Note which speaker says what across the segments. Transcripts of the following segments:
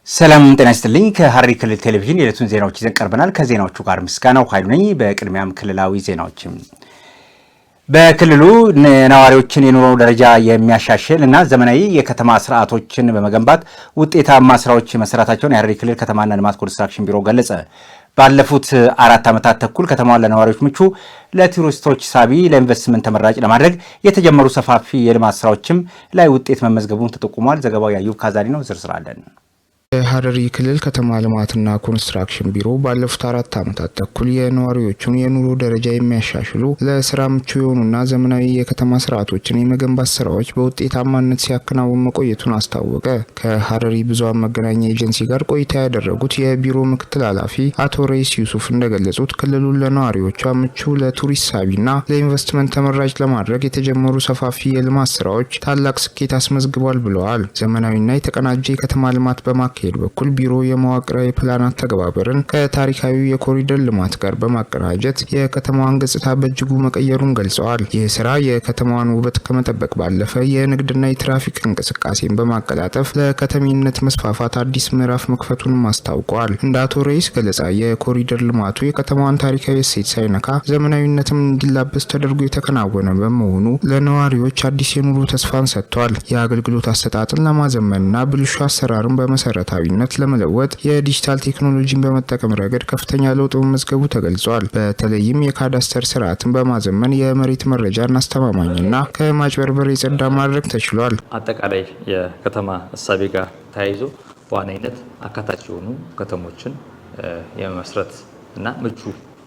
Speaker 1: ሰላም ጤና ይስጥልኝ። ከሐረሪ ክልል ቴሌቪዥን የዕለቱን ዜናዎች ይዘን ቀርበናል። ከዜናዎቹ ጋር ምስጋናው ኃይሉ ነኝ። በቅድሚያም ክልላዊ ዜናዎች። በክልሉ ነዋሪዎችን የኑሮ ደረጃ የሚያሻሽል እና ዘመናዊ የከተማ ስርዓቶችን በመገንባት ውጤታማ ስራዎች መሰራታቸውን የሐረሪ ክልል ከተማና ልማት ኮንስትራክሽን ቢሮ ገለጸ። ባለፉት 4 ዓመታት ተኩል ከተማዋን ለነዋሪዎች ምቹ፣ ለቱሪስቶች ሳቢ፣ ለኢንቨስትመንት ተመራጭ ለማድረግ የተጀመሩ ሰፋፊ የልማት ስራዎችም ላይ ውጤት መመዝገቡን ተጠቁሟል። ዘገባው ያዩብ ካዛሊ ነው። ዝርዝር አለን።
Speaker 2: የሐረሪ ክልል ከተማ ልማትና ኮንስትራክሽን ቢሮ ባለፉት 4 ዓመታት ተኩል የነዋሪዎቹን የኑሮ ደረጃ የሚያሻሽሉ ለስራ ምቹ የሆኑና ዘመናዊ የከተማ ስርዓቶችን የመገንባት ስራዎች በውጤታማነት ሲያከናውን መቆየቱን አስታወቀ። ከሐረሪ ብዙሃን መገናኛ ኤጀንሲ ጋር ቆይታ ያደረጉት የቢሮ ምክትል ኃላፊ አቶ ረይስ ዩሱፍ እንደገለጹት ክልሉን ለነዋሪዎቿ ምቹ፣ ለቱሪስት ሳቢና ለኢንቨስትመንት ተመራጭ ለማድረግ የተጀመሩ ሰፋፊ የልማት ስራዎች ታላቅ ስኬት አስመዝግቧል ብለዋል። ዘመናዊና የተቀናጀ የከተማ ልማት በማካሄድ በኩል ቢሮ የመዋቅራዊ ፕላናት ተግባርን ከታሪካዊ የኮሪደር ልማት ጋር በማቀናጀት የከተማዋን ገጽታ በእጅጉ መቀየሩን ገልጸዋል። ይህ ስራ የከተማዋን ውበት ከመጠበቅ ባለፈ የንግድና የትራፊክ እንቅስቃሴን በማቀላጠፍ ለከተሜነት መስፋፋት አዲስ ምዕራፍ መክፈቱንም አስታውቀዋል። እንደ አቶ ረይስ ገለጻ የኮሪደር ልማቱ የከተማዋን ታሪካዊ እሴት ሳይነካ ዘመናዊነትም እንዲላበስ ተደርጎ የተከናወነ በመሆኑ ለነዋሪዎች አዲስ የኑሮ ተስፋን ሰጥቷል። የአገልግሎት አሰጣጥን ለማዘመንና ብልሹ አሰራርን በመሰረት ታዊነት ለመለወጥ የዲጂታል ቴክኖሎጂን በመጠቀም ረገድ ከፍተኛ ለውጥ መመዝገቡ ተገልጿል። በተለይም የካዳስተር ስርዓትን በማዘመን የመሬት መረጃን አስተማማኝና ከማጭበርበር የጸዳ ማድረግ ተችሏል።
Speaker 3: አጠቃላይ የከተማ እሳቤ ጋር ተያይዞ በዋናነት አካታች የሆኑ ከተሞችን የመመስረት እና ምቹ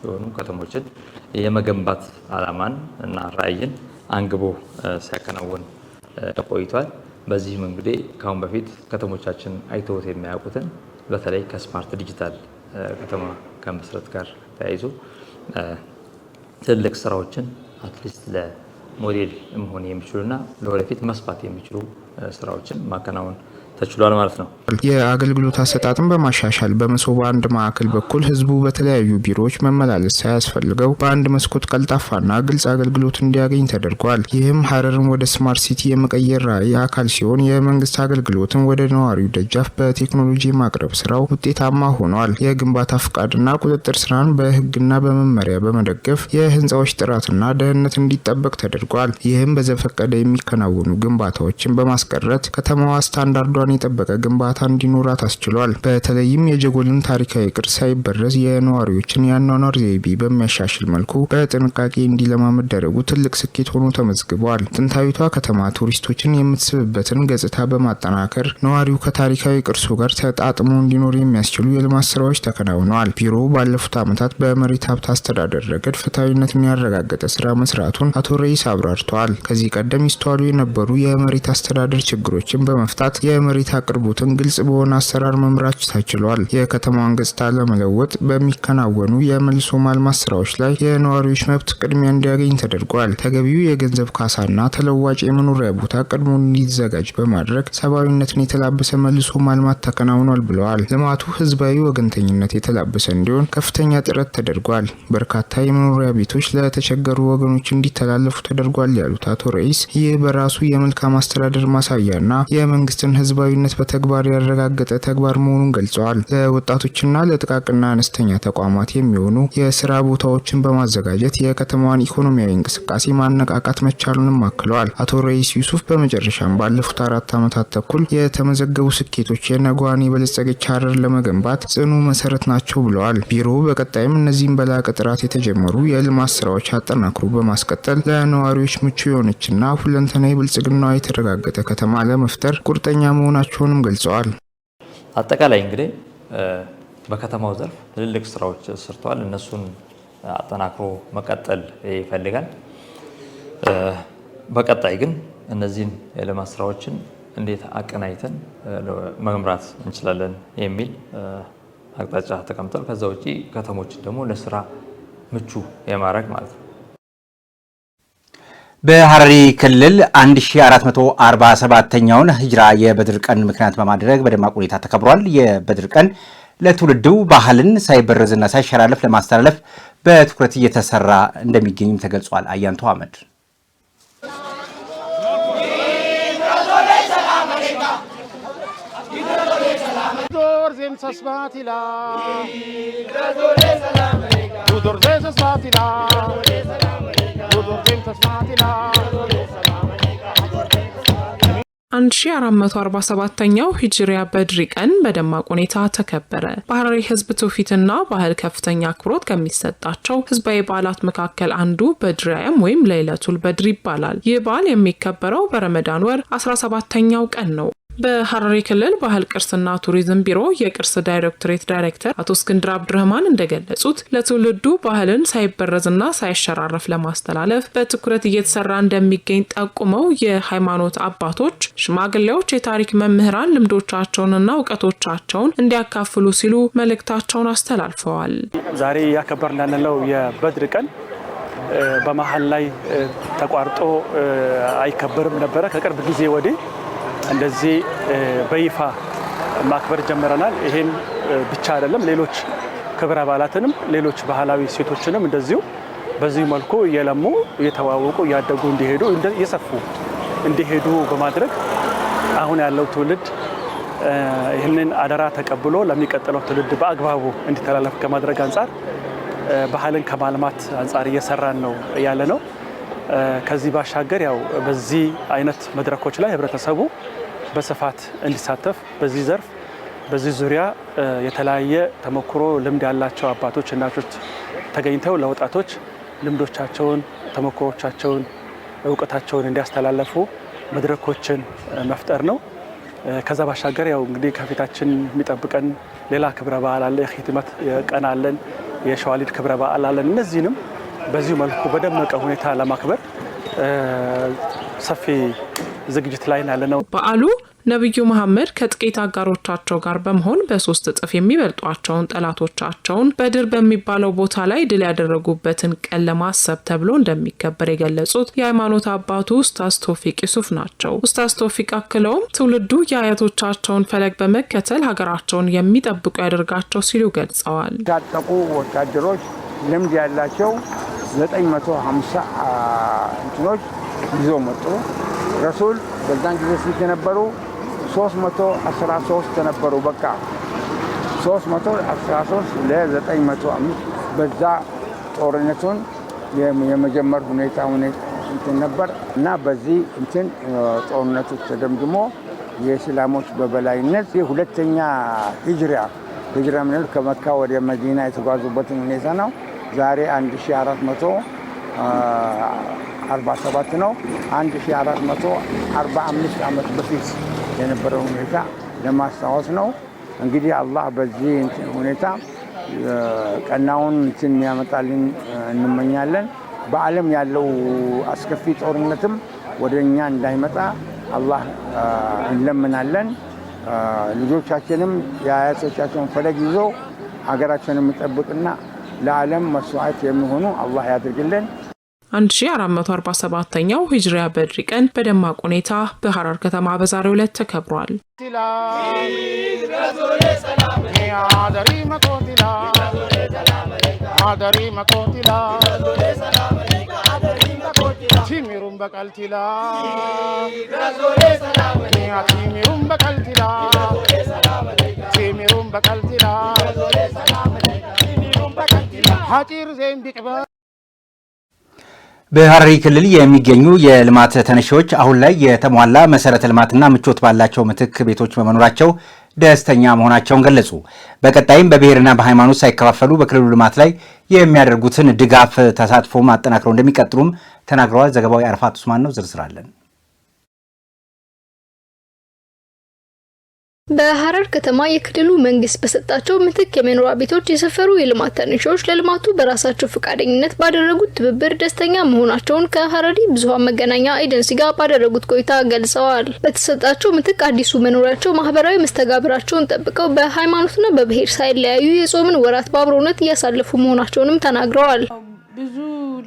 Speaker 3: የሆኑ ከተሞችን የመገንባት ዓላማን እና ራዕይን አንግቦ ሲያከናውን ቆይቷል። በዚህም እንግዲህ ካሁን በፊት ከተሞቻችን አይተውት የሚያውቁትን በተለይ ከስማርት ዲጂታል ከተማ ከመስረት ጋር ተያይዞ ትልቅ ስራዎችን አትሊስት ለሞዴል መሆን የሚችሉና ለወደፊት መስፋት የሚችሉ ስራዎችን ማከናወን ተችሏል ማለት ነው።
Speaker 2: የአገልግሎት አሰጣጥን በማሻሻል በመሶብ አንድ ማዕከል በኩል ህዝቡ በተለያዩ ቢሮዎች መመላለስ ሳያስፈልገው በአንድ መስኮት ቀልጣፋና ግልጽ አገልግሎት እንዲያገኝ ተደርጓል። ይህም ሐረርን ወደ ስማርት ሲቲ የመቀየር ራዕይ አካል ሲሆን የመንግስት አገልግሎትን ወደ ነዋሪው ደጃፍ በቴክኖሎጂ ማቅረብ ስራው ውጤታማ ሆኗል። የግንባታ ፍቃድና ቁጥጥር ስራን በህግና በመመሪያ በመደገፍ የህንፃዎች ጥራትና ደህንነት እንዲጠበቅ ተደርጓል። ይህም በዘፈቀደ የሚከናወኑ ግንባታዎችን በማስቀረት ከተማዋ ስታንዳርዷን የጠበቀ ግንባታ እንዲኖራት አስችሏል። በተለይም የጀጎልን ታሪካዊ ቅርስ ሳይበረዝ የነዋሪዎችን የአኗኗር ዘይቤ በሚያሻሽል መልኩ በጥንቃቄ እንዲለማ መደረጉ ትልቅ ስኬት ሆኖ ተመዝግቧል። ጥንታዊቷ ከተማ ቱሪስቶችን የምትስብበትን ገጽታ በማጠናከር ነዋሪው ከታሪካዊ ቅርሱ ጋር ተጣጥሞ እንዲኖር የሚያስችሉ የልማት ስራዎች ተከናውነዋል። ቢሮው ባለፉት ዓመታት በመሬት ሀብት አስተዳደር ረገድ ፍትሐዊነትን ያረጋገጠ ስራ መስራቱን አቶ ረይስ አብራርተዋል። ከዚህ ቀደም ይስተዋሉ የነበሩ የመሬት አስተዳደር ችግሮችን በመፍታት የመሬት አቅርቦትን ግልጽ በሆነ አሰራር መምራት ተችሏል። የከተማዋን ገጽታ ለመለወጥ በሚከናወኑ የመልሶ ማልማት ስራዎች ላይ የነዋሪዎች መብት ቅድሚያ እንዲያገኝ ተደርጓል። ተገቢው የገንዘብ ካሳና ተለዋጭ የመኖሪያ ቦታ ቀድሞ እንዲዘጋጅ በማድረግ ሰብአዊነትን የተላበሰ መልሶ ማልማት ተከናውኗል ብለዋል። ልማቱ ህዝባዊ ወገንተኝነት የተላበሰ እንዲሆን ከፍተኛ ጥረት ተደርጓል። በርካታ የመኖሪያ ቤቶች ለተቸገሩ ወገኖች እንዲተላለፉ ተደርጓል ያሉት አቶ ረይስ ይህ በራሱ የመልካም አስተዳደር ማሳያና የመንግስትን ህዝባዊነት በተግባር ያረጋገጠ ተግባር መሆኑን ገልጸዋል። ለወጣቶችና ለጥቃቅንና አነስተኛ ተቋማት የሚሆኑ የስራ ቦታዎችን በማዘጋጀት የከተማዋን ኢኮኖሚያዊ እንቅስቃሴ ማነቃቃት መቻሉንም አክለዋል። አቶ ረይስ ዩሱፍ በመጨረሻም ባለፉት 4 ዓመታት ተኩል የተመዘገቡ ስኬቶች የነገዋን የበለጸገች ሐረር ለመገንባት ጽኑ መሰረት ናቸው ብለዋል። ቢሮው በቀጣይም እነዚህን በላቀ ጥራት የተጀመሩ የልማት ስራዎች አጠናክሮ በማስቀጠል ለነዋሪዎች ምቹ የሆነችና ሁለንተናዊ ብልጽግናዋ የተረጋገጠ ከተማ ለመፍጠር ቁርጠኛ መሆናቸውንም ገልጸዋል።
Speaker 3: አጠቃላይ እንግዲህ በከተማው ዘርፍ ትልልቅ ስራዎች ሰርተዋል። እነሱን አጠናክሮ መቀጠል ይፈልጋል። በቀጣይ ግን እነዚህን የልማት ስራዎችን እንዴት አቀናይተን መምራት እንችላለን የሚል አቅጣጫ ተቀምጧል። ከዛ ውጪ ከተሞችን ደግሞ ለስራ ምቹ የማድረግ ማለት ነው።
Speaker 1: በሐረሪ ክልል 1447ኛውን ሂጅራ የበድር ቀን ምክንያት በማድረግ በደማቅ ሁኔታ ተከብሯል። የበድር ቀን ለትውልዱ ባህልን ሳይበረዝና ሳይሸራለፍ ለማስተላለፍ በትኩረት እየተሰራ እንደሚገኝም ተገልጿል። አያንቱ አህመድ
Speaker 4: Tudorzem sasmatila Tudorzem sasmatila Tudorzem sasmatila
Speaker 5: 1447ኛው ሂጅሪያ በድሪ ቀን በደማቅ ሁኔታ ተከበረ። በሐረሪ ህዝብ ትውፊትና ባህል ከፍተኛ አክብሮት ከሚሰጣቸው ህዝባዊ በዓላት መካከል አንዱ በድሪያም ወይም ለይለቱል በድር ይባላል። ይህ በዓል የሚከበረው በረመዳን ወር 17ኛው ቀን ነው። በሐረሪ ክልል ባህል ቅርስና ቱሪዝም ቢሮ የቅርስ ዳይሬክቶሬት ዳይሬክተር አቶ እስክንድር አብዱረህማን እንደገለጹት ለትውልዱ ባህልን ሳይበረዝና ሳይሸራረፍ ለማስተላለፍ በትኩረት እየተሰራ እንደሚገኝ ጠቁመው የሃይማኖት አባቶች፣ ሽማግሌዎች፣ የታሪክ መምህራን ልምዶቻቸውንና እውቀቶቻቸውን እንዲያካፍሉ ሲሉ መልእክታቸውን አስተላልፈዋል።
Speaker 6: ዛሬ ያከበርን ያለነው የበድር ቀን በመሃል ላይ ተቋርጦ አይከበርም ነበረ። ከቅርብ ጊዜ ወዲህ እንደዚህ በይፋ ማክበር ጀምረናል። ይሄን ብቻ አይደለም፣ ሌሎች ክብረ በዓላትንም ሌሎች ባህላዊ ሴቶችንም እንደዚሁ በዚህ መልኩ እየለሙ እየተዋወቁ እያደጉ እንዲሄዱ እየሰፉ እንዲሄዱ በማድረግ አሁን ያለው ትውልድ ይህንን አደራ ተቀብሎ ለሚቀጥለው ትውልድ በአግባቡ እንዲተላለፍ ከማድረግ አንጻር ባህልን ከማልማት አንጻር እየሰራን ነው ያለ ነው። ከዚህ ባሻገር ያው በዚህ አይነት መድረኮች ላይ ህብረተሰቡ በስፋት እንዲሳተፍ በዚህ ዘርፍ በዚህ ዙሪያ የተለያየ ተሞክሮ ልምድ ያላቸው አባቶች፣ እናቶች ተገኝተው ለወጣቶች ልምዶቻቸውን፣ ተሞክሮቻቸውን፣ እውቀታቸውን እንዲያስተላልፉ መድረኮችን መፍጠር ነው። ከዛ ባሻገር ያው እንግዲህ ከፊታችን የሚጠብቀን ሌላ ክብረ በዓል አለ። የኺትመት ቀን አለን፣ የሸዋሊድ ክብረ በዓል አለን። እነዚህንም በዚህ መልኩ በደመቀ ሁኔታ ለማክበር ሰፊ ዝግጅት ላይ ያለነው።
Speaker 5: በዓሉ ነብዩ መሐመድ ከጥቂት አጋሮቻቸው ጋር በመሆን በ3 እጥፍ የሚበልጧቸውን ጠላቶቻቸውን በድር በሚባለው ቦታ ላይ ድል ያደረጉበትን ቀን ለማሰብ ተብሎ እንደሚከበር የገለጹት የሃይማኖት አባቱ ኡስታዝ ቶፊቅ ዩሱፍ ናቸው። ኡስታዝ ቶፊቅ አክለውም ትውልዱ የአያቶቻቸውን ፈለግ በመከተል ሀገራቸውን የሚጠብቁ ያደርጋቸው ሲሉ ገልጸዋል።
Speaker 7: ታጠቁ ወታደሮች ልምድ ያላቸው 950 እንትኖች ይዘው መጡ። ረሱል በዛን ጊዜ ስንት ነበሩ? 313 ነበሩ። በቃ 313 ለ905 በዛ ጦርነቱን የመጀመር ሁኔታ እንትን ነበር እና በዚህ እንትን ጦርነቱ ተደምድሞ የእስላሞች በበላይነት ሁለተኛ ሂጅራ ምንል ከመካ ወደ መዲና የተጓዙበትን ሁኔታ ነው። ዛሬ 1447 ነው። 1445 ዓመት በፊት የነበረው ሁኔታ ለማስታወስ ነው። እንግዲህ አላህ በዚህ ሁኔታ ቀናውን እንትን ያመጣልን እንመኛለን። በዓለም ያለው አስከፊ ጦርነትም ወደኛ እንዳይመጣ አላህ እንለምናለን። ልጆቻችንም የአያቶቻቸውን ፈለግ ይዞ ሀገራቸውን የሚጠብቅና ለዓለም መስዋዕት የሚሆኑ አላህ ያድርግልን።
Speaker 5: 1447ኛው ሂጅሪያ በድሪ ቀን በደማቅ ሁኔታ በሐረር ከተማ በዛሬው ዕለት ተከብሯል።
Speaker 4: Timirun bakaltila
Speaker 1: በሐረሪ ክልል የሚገኙ የልማት ተነሺዎች አሁን ላይ የተሟላ መሰረተ ልማትና ምቾት ባላቸው ምትክ ቤቶች በመኖራቸው ደስተኛ መሆናቸውን ገለጹ። በቀጣይም በብሔርና በሃይማኖት ሳይከፋፈሉ በክልሉ ልማት ላይ የሚያደርጉትን ድጋፍ ተሳትፎ ማጠናክረው እንደሚቀጥሉም ተናግረዋል። ዘገባው የአርፋት ኡስማን ነው። ዝርዝር አለን።
Speaker 8: በሐረር ከተማ የክልሉ መንግስት በሰጣቸው ምትክ የመኖሪያ ቤቶች የሰፈሩ የልማት ተነሺዎች ለልማቱ በራሳቸው ፈቃደኝነት ባደረጉት ትብብር ደስተኛ መሆናቸውን ከሐረሪ ብዙሃን መገናኛ ኤጀንሲ ጋር ባደረጉት ቆይታ ገልጸዋል። በተሰጣቸው ምትክ አዲሱ መኖሪያቸው ማህበራዊ መስተጋብራቸውን ጠብቀው በሃይማኖትና በብሔር ሳይለያዩ የጾምን ወራት በአብሮነት እያሳለፉ መሆናቸውንም ተናግረዋል።
Speaker 9: ብዙ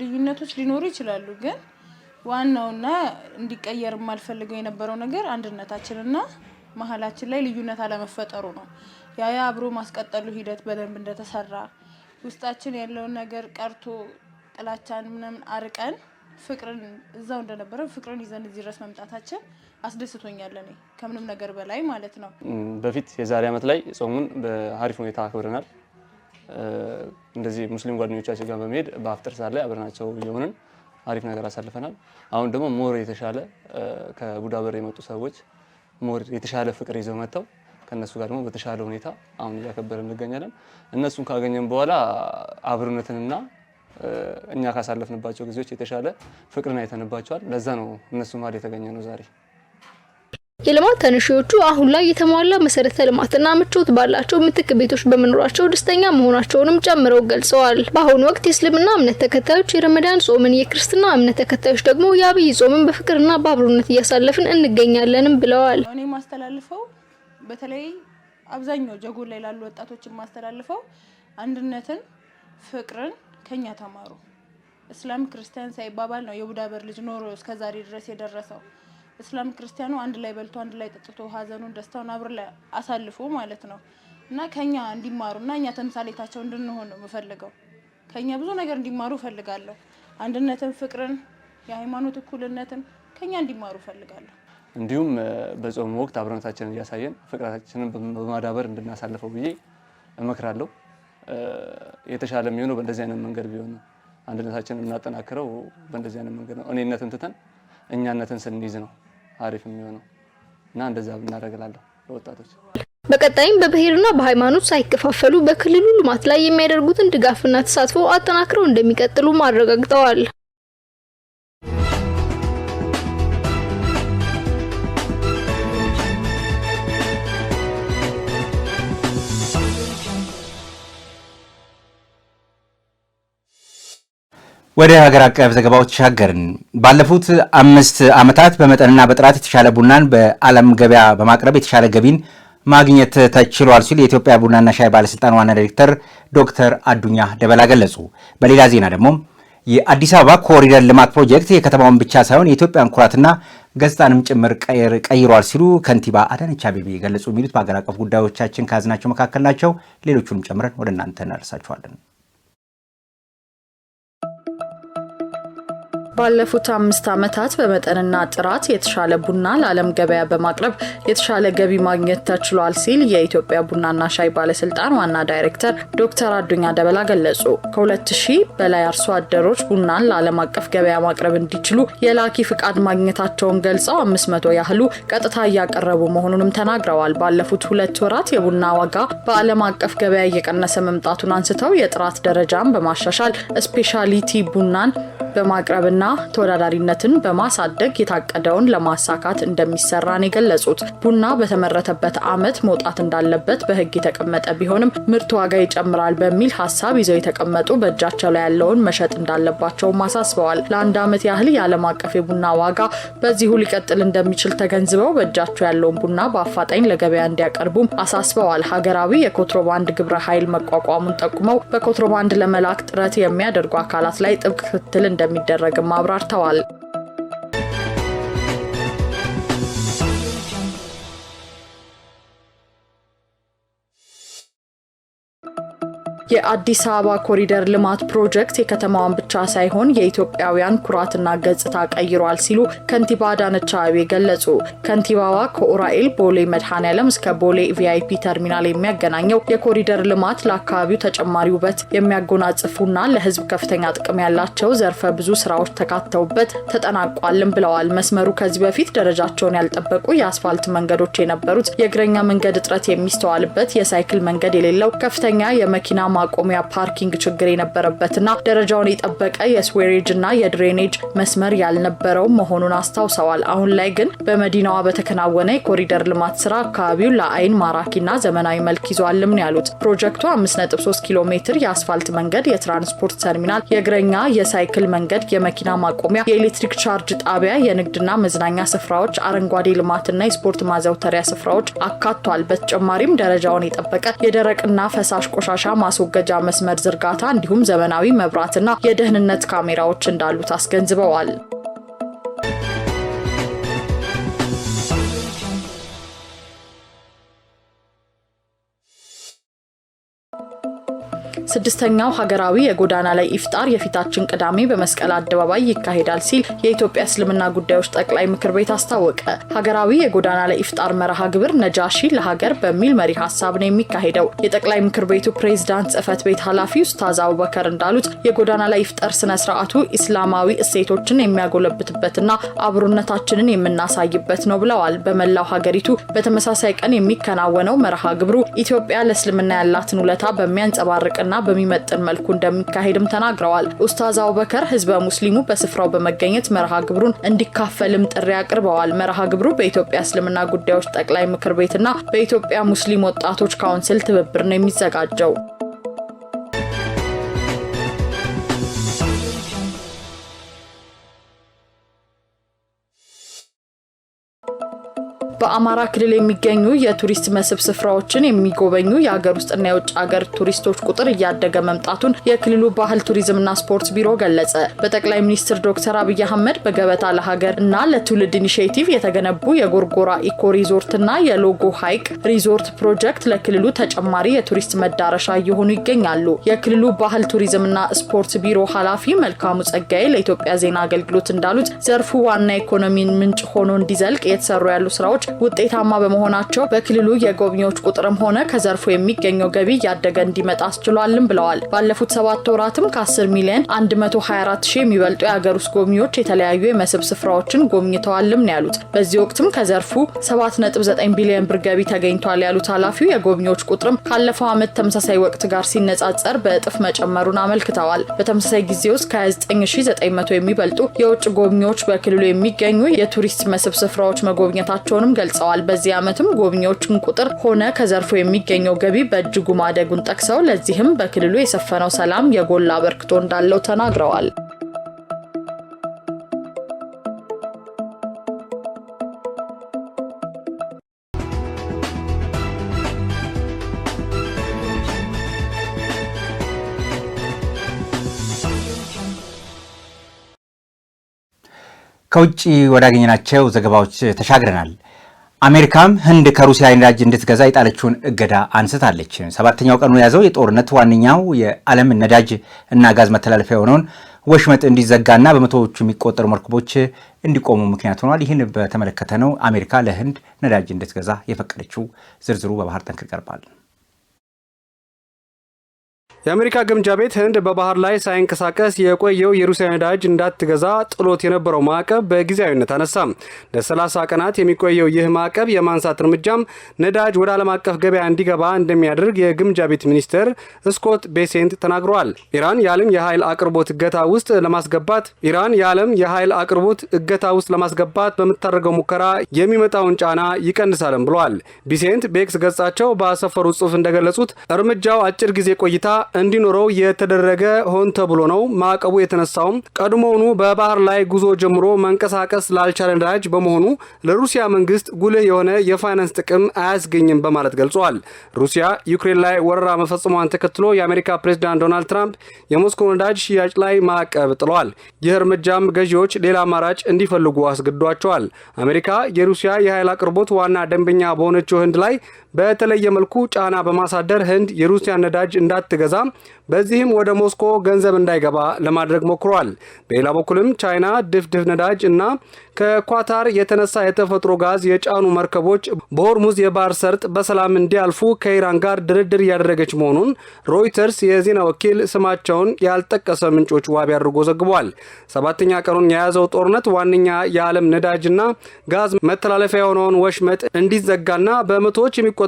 Speaker 9: ልዩነቶች ሊኖሩ ይችላሉ፣ ግን ዋናውና እንዲቀየር የማልፈልገው የነበረው ነገር አንድነታችንና መሀላችን ላይ ልዩነት አለመፈጠሩ ነው። ያ አብሮ ማስቀጠሉ ሂደት በደንብ እንደተሰራ ውስጣችን ያለውን ነገር ቀርቶ ጥላቻን ምንም አርቀን ፍቅርን እዛው እንደነበረ ፍቅርን ይዘን እዚህ ድረስ መምጣታችን አስደስቶኛል እኔ ከምንም ነገር በላይ ማለት ነው።
Speaker 10: በፊት የዛሬ አመት ላይ ጾሙን በአሪፍ ሁኔታ አክብረናል። እንደዚህ ሙስሊም ጓደኞቻችን ጋር በመሄድ በአፍጥር ሰዓት ላይ አብረናቸው እየሆንን አሪፍ ነገር አሳልፈናል። አሁን ደግሞ ሞር የተሻለ ከቡዳ በር የመጡ ሰዎች ሞር የተሻለ ፍቅር ይዘው መጥተው ከነሱ ጋር ደግሞ በተሻለ ሁኔታ አሁን እያከበርን እንገኛለን። እነሱን ካገኘን በኋላ አብሮነትንና እኛ ካሳለፍንባቸው ጊዜዎች የተሻለ ፍቅርን አይተንባቸዋል። ለዛ ነው እነሱ ማለት የተገኘ ነው ዛሬ።
Speaker 8: የልማት ተነሺዎቹ አሁን ላይ የተሟላ መሰረተ ልማትና ምቾት ባላቸው ምትክ ቤቶች በመኖራቸው ደስተኛ መሆናቸውንም ጨምረው ገልጸዋል። በአሁኑ ወቅት የእስልምና እምነት ተከታዮች የረመዳን ጾምን፣ የክርስትና እምነት ተከታዮች ደግሞ የአብይ ጾምን በፍቅርና በአብሮነት እያሳለፍን እንገኛለንም ብለዋል።
Speaker 9: እኔ ማስተላልፈው በተለይ አብዛኛው ጀጎል ላይ ላሉ ወጣቶች ማስተላልፈው አንድነትን፣ ፍቅርን ከኛ ተማሩ። እስላም ክርስቲያን ሳይባባል ነው የቡዳ በር ልጅ ኖሮ እስከዛሬ ድረስ የደረሰው። እስላም ክርስቲያኑ አንድ ላይ በልቶ አንድ ላይ ጠጥቶ ሀዘኑን ደስታውን አብሮ ላይ አሳልፎ ማለት ነው እና ከኛ እንዲማሩና እኛ ተምሳሌታቸው እንድንሆን ነው የምፈልገው። ከኛ ብዙ ነገር እንዲማሩ ፈልጋለሁ። አንድነትን፣ ፍቅርን፣ የሃይማኖት እኩልነትን ከኛ እንዲማሩ ፈልጋለሁ።
Speaker 10: እንዲሁም በጾም ወቅት አብሮነታችንን እያሳየን ፍቅራችንን በማዳበር እንድናሳልፈው ብዬ እመክራለሁ። የተሻለ የሚሆነው በእንደዚህ አይነት መንገድ ቢሆን ነው። አንድነታችንን እናጠናክረው በእንደዚህ አይነት መንገድ ነው። እኔነትን ትተን እኛነትን ስንይዝ ነው አሪፍ የሚሆነው እና እንደዛ ብናደርግላለሁ ለወጣቶች።
Speaker 8: በቀጣይም በብሔርና በሃይማኖት ሳይከፋፈሉ በክልሉ ልማት ላይ የሚያደርጉትን ድጋፍና ተሳትፎ አጠናክረው እንደሚቀጥሉ አረጋግጠዋል።
Speaker 1: ወደ ሀገር አቀፍ ዘገባዎች ተሻገርን። ባለፉት 5 ዓመታት በመጠንና በጥራት የተሻለ ቡናን በዓለም ገበያ በማቅረብ የተሻለ ገቢን ማግኘት ተችሏል ሲል የኢትዮጵያ ቡናና ሻይ ባለስልጣን ዋና ዳይሬክተር ዶክተር አዱኛ ደበላ ገለጹ። በሌላ ዜና ደግሞ የአዲስ አበባ ኮሪደር ልማት ፕሮጀክት የከተማውን ብቻ ሳይሆን የኢትዮጵያን ኩራትና ገጽታንም ጭምር ቀይሯል ሲሉ ከንቲባ አዳነች አቤቤ ገለጹ። የሚሉት በሀገር አቀፍ ጉዳዮቻችን ከያዝናቸው መካከል ናቸው። ሌሎቹንም ጨምረን ወደ እናንተ እናደርሳችኋለን።
Speaker 11: ባለፉት 5 ዓመታት በመጠንና ጥራት የተሻለ ቡና ለዓለም ገበያ በማቅረብ የተሻለ ገቢ ማግኘት ተችሏል ሲል የኢትዮጵያ ቡናና ሻይ ባለስልጣን ዋና ዳይሬክተር ዶክተር አዱኛ ደበላ ገለጹ። ከ2000 በላይ አርሶ አደሮች ቡናን ለዓለም አቀፍ ገበያ ማቅረብ እንዲችሉ የላኪ ፍቃድ ማግኘታቸውን ገልጸው 500 ያህሉ ቀጥታ እያቀረቡ መሆኑንም ተናግረዋል። ባለፉት 2 ወራት የቡና ዋጋ በዓለም አቀፍ ገበያ እየቀነሰ መምጣቱን አንስተው የጥራት ደረጃን በማሻሻል ስፔሻሊቲ ቡናን በማቅረብና ተወዳዳሪነትን በማሳደግ የታቀደውን ለማሳካት እንደሚሰራ ነው የገለጹት። ቡና በተመረተበት ዓመት መውጣት እንዳለበት በሕግ የተቀመጠ ቢሆንም ምርት ዋጋ ይጨምራል በሚል ሐሳብ ይዘው የተቀመጡ በእጃቸው ላይ ያለውን መሸጥ እንዳለባቸው አሳስበዋል። ለአንድ ዓመት ያህል የዓለም አቀፍ የቡና ዋጋ በዚሁ ሊቀጥል እንደሚችል ተገንዝበው በእጃቸው ያለውን ቡና በአፋጣኝ ለገበያ እንዲያቀርቡም አሳስበዋል። ሀገራዊ የኮንትሮባንድ ግብረ ኃይል መቋቋሙን ጠቁመው በኮንትሮባንድ ለመላክ ጥረት የሚያደርጉ አካላት ላይ ጥብቅ ክትትል እንደሚደረግም አብራርተዋል። የአዲስ አበባ ኮሪደር ልማት ፕሮጀክት የከተማዋን ብቻ ሳይሆን የኢትዮጵያውያን ኩራትና ገጽታ ቀይሯል ሲሉ ከንቲባ አዳነች አቤቤ ገለጹ። ከንቲባዋ ከኡራኤል ቦሌ መድኃኔዓለም እስከ ቦሌ ቪአይፒ ተርሚናል የሚያገናኘው የኮሪደር ልማት ለአካባቢው ተጨማሪ ውበት የሚያጎናጽፉና ለሕዝብ ከፍተኛ ጥቅም ያላቸው ዘርፈ ብዙ ስራዎች ተካተውበት ተጠናቋልም ብለዋል። መስመሩ ከዚህ በፊት ደረጃቸውን ያልጠበቁ የአስፋልት መንገዶች የነበሩት፣ የእግረኛ መንገድ እጥረት የሚስተዋልበት፣ የሳይክል መንገድ የሌለው፣ ከፍተኛ የመኪና ማቆሚያ ፓርኪንግ ችግር የነበረበትና ደረጃውን የጠበቀ የስዌሬጅ እና የድሬኔጅ መስመር ያልነበረው መሆኑን አስታውሰዋል። አሁን ላይ ግን በመዲናዋ በተከናወነ የኮሪደር ልማት ስራ አካባቢው ለአይን ማራኪና ዘመናዊ መልክ ይዟልም ነው ያሉት። ፕሮጀክቱ 5.3 ኪሎ ሜትር የአስፋልት መንገድ፣ የትራንስፖርት ተርሚናል፣ የእግረኛ የሳይክል መንገድ፣ የመኪና ማቆሚያ፣ የኤሌክትሪክ ቻርጅ ጣቢያ፣ የንግድና መዝናኛ ስፍራዎች፣ አረንጓዴ ልማትና የስፖርት ማዘውተሪያ ስፍራዎች አካቷል። በተጨማሪም ደረጃውን የጠበቀ የደረቅና ፈሳሽ ቆሻሻ ማስወገጃ መስመር ዝርጋታ እንዲሁም ዘመናዊ መብራትና የደህንነት ካሜራዎች እንዳሉት አስገንዝበዋል። 6ኛው ሀገራዊ የጎዳና ላይ ኢፍጣር የፊታችን ቅዳሜ በመስቀል አደባባይ ይካሄዳል ሲል የኢትዮጵያ እስልምና ጉዳዮች ጠቅላይ ምክር ቤት አስታወቀ። ሀገራዊ የጎዳና ላይ ኢፍጣር መርሃ ግብር ነጃሺ ለሀገር በሚል መሪ ሀሳብ ነው የሚካሄደው። የጠቅላይ ምክር ቤቱ ፕሬዝዳንት ጽህፈት ቤት ኃላፊ ኡስታዝ አቡበከር እንዳሉት የጎዳና ላይ ኢፍጣር ስነ ስርዓቱ ኢስላማዊ እሴቶችን የሚያጎለብትበትና አብሮነታችንን የምናሳይበት ነው ብለዋል። በመላው ሀገሪቱ በተመሳሳይ ቀን የሚከናወነው መርሃ ግብሩ ኢትዮጵያ ለእስልምና ያላትን ውለታ በሚያንጸባርቅና በሚመጥን መልኩ እንደሚካሄድም ተናግረዋል። ኡስታዝ አቡበከር ህዝበ ሙስሊሙ በስፍራው በመገኘት መርሃ ግብሩን እንዲካፈልም ጥሪ አቅርበዋል። መርሃ ግብሩ በኢትዮጵያ እስልምና ጉዳዮች ጠቅላይ ምክር ቤትና በኢትዮጵያ ሙስሊም ወጣቶች ካውንስል ትብብር ነው የሚዘጋጀው። በአማራ ክልል የሚገኙ የቱሪስት መስህብ ስፍራዎችን የሚጎበኙ የሀገር ውስጥና የውጭ ሀገር ቱሪስቶች ቁጥር እያደገ መምጣቱን የክልሉ ባህል ቱሪዝምና ስፖርት ቢሮ ገለጸ። በጠቅላይ ሚኒስትር ዶክተር አብይ አህመድ በገበታ ለሀገር እና ለትውልድ ኢኒሼቲቭ የተገነቡ የጎርጎራ ኢኮ ሪዞርትና የሎጎ ሀይቅ ሪዞርት ፕሮጀክት ለክልሉ ተጨማሪ የቱሪስት መዳረሻ እየሆኑ ይገኛሉ። የክልሉ ባህል ቱሪዝምና ስፖርት ቢሮ ኃላፊ መልካሙ ጸጋዬ ለኢትዮጵያ ዜና አገልግሎት እንዳሉት ዘርፉ ዋና ኢኮኖሚን ምንጭ ሆኖ እንዲዘልቅ የተሰሩ ያሉ ስራዎች ውጤታማ በመሆናቸው በክልሉ የጎብኚዎች ቁጥርም ሆነ ከዘርፉ የሚገኘው ገቢ ያደገ እንዲመጣ አስችሏልም ብለዋል። ባለፉት 7 ወራትም ከ10 ሚሊዮን 124 ሺህ የሚበልጡ የሀገር ውስጥ ጎብኚዎች የተለያዩ የመስህብ ስፍራዎችን ጎብኝተዋልም ነው ያሉት። በዚህ ወቅትም ከዘርፉ 7.9 ቢሊዮን ብር ገቢ ተገኝቷል ያሉት ኃላፊው የጎብኚዎች ቁጥርም ካለፈው ዓመት ተመሳሳይ ወቅት ጋር ሲነጻጸር በእጥፍ መጨመሩን አመልክተዋል። በተመሳሳይ ጊዜ ውስጥ ከ29900 የሚበልጡ የውጭ ጎብኚዎች በክልሉ የሚገኙ የቱሪስት መስህብ ስፍራዎች መጎብኘታቸውንም ገልጸዋል። በዚህ ዓመትም ጎብኚዎችን ቁጥር ሆነ ከዘርፉ የሚገኘው ገቢ በእጅጉ ማደጉን ጠቅሰው ለዚህም በክልሉ የሰፈነው ሰላም የጎላ አበርክቶ እንዳለው ተናግረዋል።
Speaker 1: ከውጭ ወዳገኘናቸው ዘገባዎች ተሻግረናል። አሜሪካም ህንድ ከሩሲያ ነዳጅ እንድትገዛ የጣለችውን እገዳ አንስታለች። 7ኛው ቀኑን የያዘው የጦርነት ዋነኛው የዓለም ነዳጅ እና ጋዝ መተላለፊያ የሆነውን ወሽመጥ እንዲዘጋና በመቶዎቹ የሚቆጠሩ መርከቦች እንዲቆሙ ምክንያት ሆኗል። ይህን በተመለከተ ነው አሜሪካ ለህንድ ነዳጅ እንድትገዛ የፈቀደችው። ዝርዝሩ በባህር ጠንክር ይቀርባል።
Speaker 12: የአሜሪካ ግምጃ ቤት ህንድ በባህር ላይ ሳይንቀሳቀስ የቆየው የሩሲያ ነዳጅ እንዳትገዛ ጥሎት የነበረው ማዕቀብ በጊዜያዊነት አነሳ። ለ30 ቀናት የሚቆየው ይህ ማዕቀብ የማንሳት እርምጃም ነዳጅ ወደ ዓለም አቀፍ ገበያ እንዲገባ እንደሚያደርግ የግምጃ ቤት ሚኒስትር ስኮት ቤሴንት ተናግረዋል። ኢራን የዓለም የኃይል አቅርቦት እገታ ውስጥ ለማስገባት በምታደርገው ሙከራ የሚመጣውን ጫና ይቀንሳልም ብለዋል። ቤሴንት በኤክስ ገጻቸው ባሰፈሩት ጽሑፍ እንደገለጹት እርምጃው አጭር ጊዜ ቆይታ እንዲኖረው የተደረገ ሆን ተብሎ ነው። ማዕቀቡ የተነሳውም ቀድሞውኑ በባህር ላይ ጉዞ ጀምሮ መንቀሳቀስ ላልቻለ ነዳጅ በመሆኑ ለሩሲያ መንግስት ጉልህ የሆነ የፋይናንስ ጥቅም አያስገኝም በማለት ገልጿል። ሩሲያ ዩክሬን ላይ ወረራ መፈጸሟን ተከትሎ የአሜሪካ ፕሬዝዳንት ዶናልድ ትራምፕ የሞስኮ ነዳጅ ሽያጭ ላይ ማዕቀብ ጥለዋል። ይህ እርምጃም ገዢዎች ሌላ አማራጭ እንዲፈልጉ አስገድዷቸዋል። አሜሪካ የሩሲያ የኃይል አቅርቦት ዋና ደንበኛ በሆነችው ህንድ ላይ በተለየ መልኩ ጫና በማሳደር ህንድ የሩሲያ ነዳጅ እንዳትገዛ በዚህም ወደ ሞስኮ ገንዘብ እንዳይገባ ለማድረግ ሞክሯል። በሌላ በኩልም ቻይና ድፍድፍ ነዳጅ እና ከኳታር የተነሳ የተፈጥሮ ጋዝ የጫኑ መርከቦች በሆርሙዝ የባህር ሰርጥ በሰላም እንዲያልፉ ከኢራን ጋር ድርድር እያደረገች መሆኑን ሮይተርስ የዜና ወኪል ስማቸውን ያልጠቀሰ ምንጮች ዋቢ አድርጎ ዘግቧል። 7ኛ ቀኑን የያዘው ጦርነት ዋነኛ የዓለም ነዳጅና ጋዝ መተላለፊያ የሆነውን ወሽመጥ እንዲዘጋና በመቶዎች የሚቆጠሩ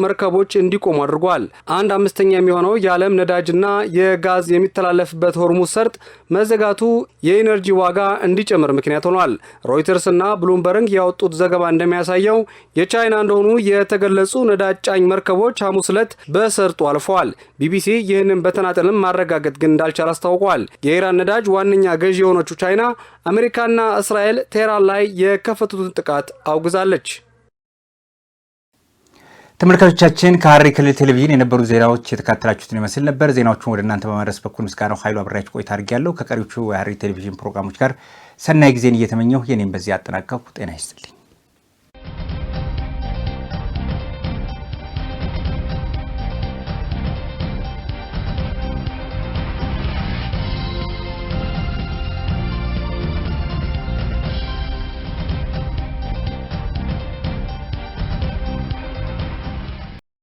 Speaker 12: መርከቦች እንዲቆሙ አድርጓል። 1/5 የሚሆነው የዓለም ነዳጅና የጋዝ የሚተላለፍበት ሆርሙዝ ሰርጥ መዘጋቱ የኢነርጂ ዋጋ እንዲጨምር ምክንያት ሆኗል። ሮይተርስ እና ብሉምበርግ ያወጡት ዘገባ እንደሚያሳየው የቻይና እንደሆኑ የተገለጹ ነዳጅ ጫኝ መርከቦች ሐሙስ ዕለት በሰርጡ አልፈዋል። ቢቢሲ ይህንን በተናጠልም ማረጋገጥ ግን እንዳልቻለ አስታውቋል። የኢራን ነዳጅ ዋነኛ ገዢ የሆነችው ቻይና አሜሪካና እስራኤል ቴህራን ላይ የከፈቱትን ጥቃት አውግዛለች።
Speaker 1: ተመልካቾቻችን ከሐረሪ ክልል ቴሌቪዥን የነበሩ ዜናዎች የተካተላችሁትን ይመስል ነበር። ዜናዎቹን ወደ እናንተ በማድረስ በኩል ምስጋናው ኃይሉ አብሬያችሁ ቆይታ አድርጌያለሁ። ከቀሪዎቹ የሐረሪ ቴሌቪዥን ፕሮግራሞች ጋር ሰናይ ጊዜን እየተመኘሁ የኔም በዚህ አጠናቀቅኩ። ጤና ይስጥልኝ።